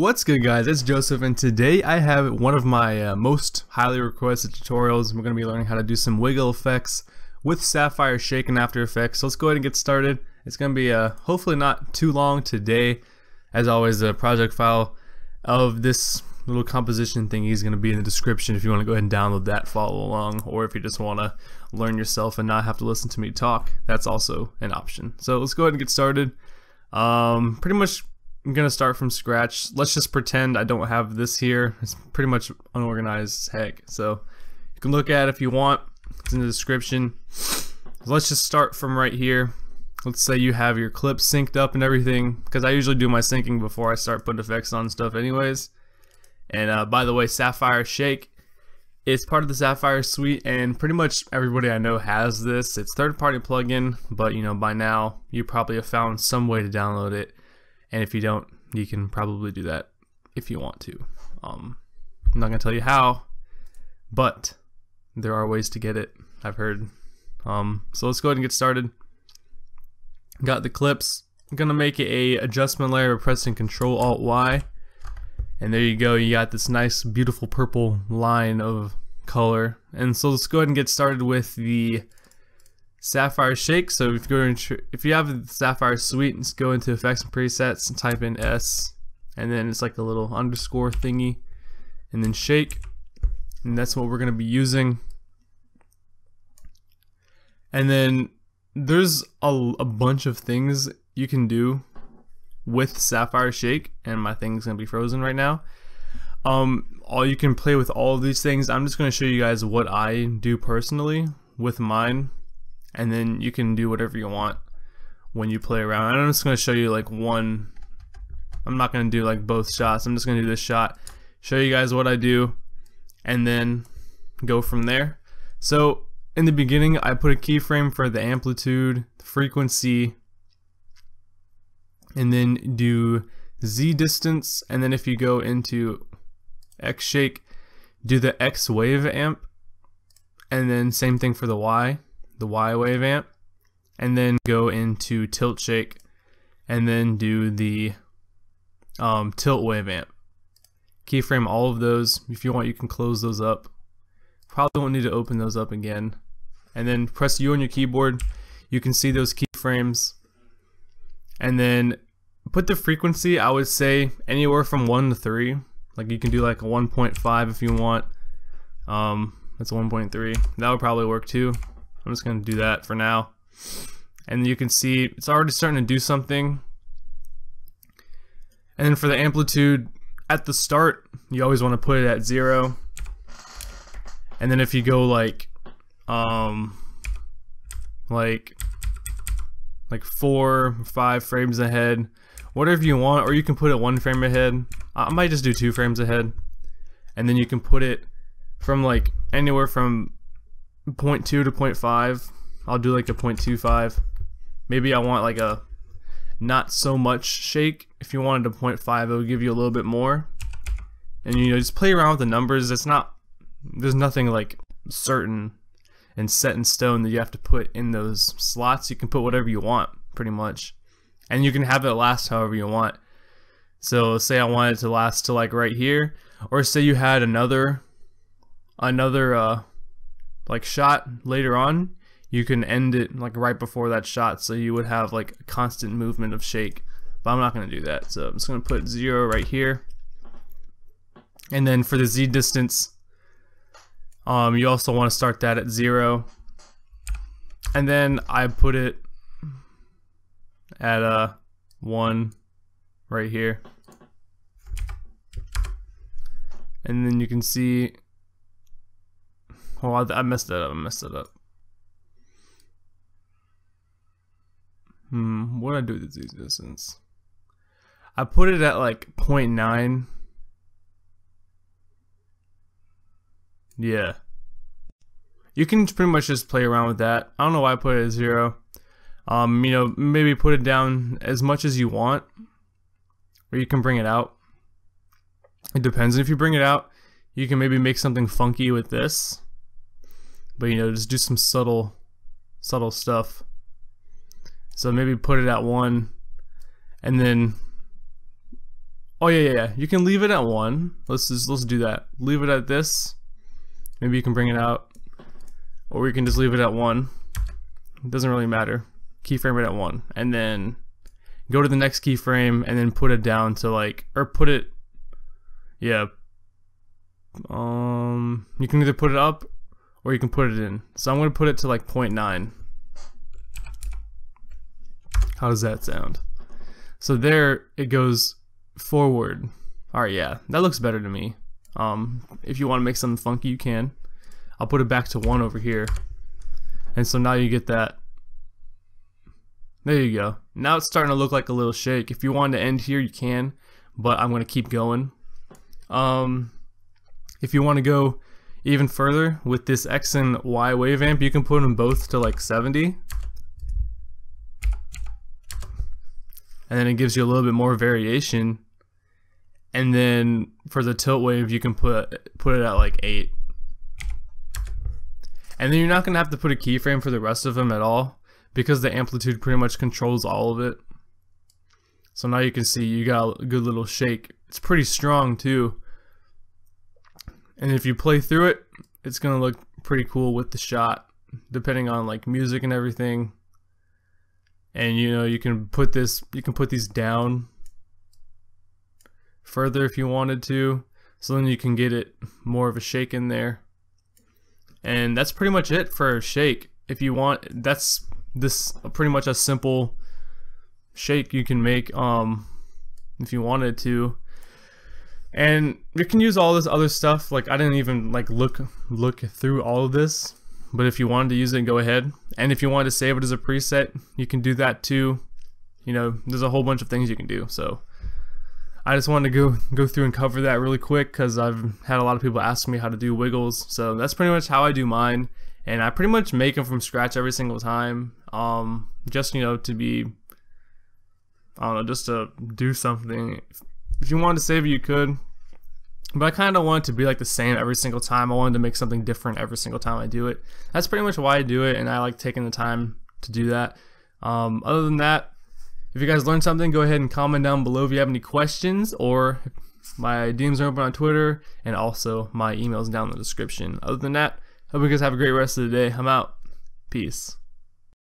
What's good, guys? It's Joseph, and today I have one of my most highly requested tutorials. We're going to be learning how to do some wiggle effects with Sapphire Shake and After Effects. So let's go ahead and get started. It's going to be hopefully not too long today. As always, the project file of this little composition thingy is going to be in the description if you want to go ahead and download that, follow along, or if you just want to learn yourself and not have to listen to me talk, that's also an option. So let's go ahead and get started. Pretty much I'm gonna start from scratch. Let's just pretend I don't have this here. It's pretty much unorganized as heck, so you can look at it if you want. It's in the description. So let's just start from right here. Let's say you have your clips synced up and everything, because I usually do my syncing before I start putting effects on stuff anyways. And by the way, Sapphire Shake is part of the Sapphire suite, and pretty much everybody I know has this. It's third-party plugin, but you know, by now you probably have found some way to download it. And if you don't, you can probably do that if you want to. I'm not gonna tell you how, but there are ways to get it, I've heard. So let's go ahead and get started. Got the clips. I'm gonna make a adjustment layer by pressing Control Alt Y, and there you go. You got this nice, beautiful purple line of color. And so let's go ahead and get started with the Sapphire Shake. So if you have the Sapphire suite, let's go into Effects and Presets and type in S, and then it's like a little underscore thingy, and then Shake, and that's what we're going to be using. And then there's a bunch of things you can do with Sapphire Shake, and my thing's going to be frozen right now. You can play with all of these things. I'm just going to show you guys what I do personally with mine, and then you can do whatever you want when you play around. And I'm just going to show you like one. I'm not going to do like both shots. I'm just going to do this shot, show you guys what I do, and then go from there. So in the beginning, I put a keyframe for the amplitude, the frequency, and then do Z distance. And then if you go into X shake, do the X wave amp, and then same thing for the Y wave amp, and then go into tilt shake, and then do the tilt wave amp. Keyframe all of those. If you want, you can close those up. Probably won't need to open those up again. And then press U on your keyboard. You can see those keyframes. And then put the frequency, I would say anywhere from 1 to 3. Like you can do like a 1.5 if you want. That's 1.3. That would probably work too. I'm just going to do that for now. And you can see it's already starting to do something. And then for the amplitude, at the start, you always want to put it at 0. And then if you go like 4 or 5 frames ahead, whatever you want, or you can put it 1 frame ahead. I might just do 2 frames ahead. And then you can put it from like anywhere from 0.2 to 0.5. I'll do like a 0.25. Maybe I want like a not so much shake. If you wanted a 0.5, it would give you a little bit more. And you know, just play around with the numbers. There's nothing like certain and set in stone that you have to put in those slots. You can put whatever you want pretty much, and you can have it last however you want. So say I wanted it to last to like right here, or say you had another like shot later on, you can end it like right before that shot, so you would have like a constant movement of shake. But I'm not going to do that, so I'm just going to put 0 right here. And then for the Z distance, you also want to start that at 0, and then I put it at 1 right here. And then you can see, oh, I messed that up. What did I do with the Z distance? I put it at like 0.9. Yeah. You can pretty much just play around with that. I don't know why I put it at 0. You know, maybe put it down as much as you want, or you can bring it out. It depends. If you bring it out, you can maybe make something funky with this. But you know, just do some subtle stuff. So maybe put it at 1, and then Oh yeah. You can leave it at 1. Let's do that. Leave it at this. Maybe you can bring it out, or we can just leave it at 1. It doesn't really matter. Keyframe it at 1, and then go to the next keyframe, and then put it down to like, or put it, yeah. You can either put it up, or you can put it in. So I'm gonna put it to like 0.9. How does that sound? So there it goes forward. Alright, yeah, that looks better to me. If you want to make something funky, you can. I'll put it back to 1 over here. And so now you get that. There you go. Now it's starting to look like a little shake. If you want to end here, you can, but I'm going to keep going. If you want to go even further with this X and Y wave amp, you can put them both to like 70. And then it gives you a little bit more variation. And then for the tilt wave, you can put it at like 8. And then you're not gonna have to put a keyframe for the rest of them at all, because the amplitude pretty much controls all of it. So now you can see you got a good little shake. It's pretty strong too. And if you play through it, it's gonna look pretty cool with the shot, depending on like music and everything. And you know, you can put these down further if you wanted to, so then you can get it more of a shake in there. And that's pretty much it for a shake. If you want, that's pretty much a simple shake you can make if you wanted to. And you can use all this other stuff. Like, I didn't even like look through all of this, but if you wanted to use it, go ahead. And if you wanted to save it as a preset, you can do that too. You know, there's a whole bunch of things you can do. So I just wanted to go through and cover that really quick, because I've had a lot of people ask me how to do wiggles. So that's pretty much how I do mine, and I pretty much make them from scratch every single time. Just, you know, to be, I don't know, just to do something. If you wanted to save it, you could, but I kind of want it to be like the same every single time. I wanted to make something different every single time I do it. That's pretty much why I do it, and I like taking the time to do that. Other than that, if you guys learned something, go ahead and comment down below if you have any questions, or my DMs are open on Twitter, and also my email's down in the description. Other than that, hope you guys have a great rest of the day. I'm out. Peace.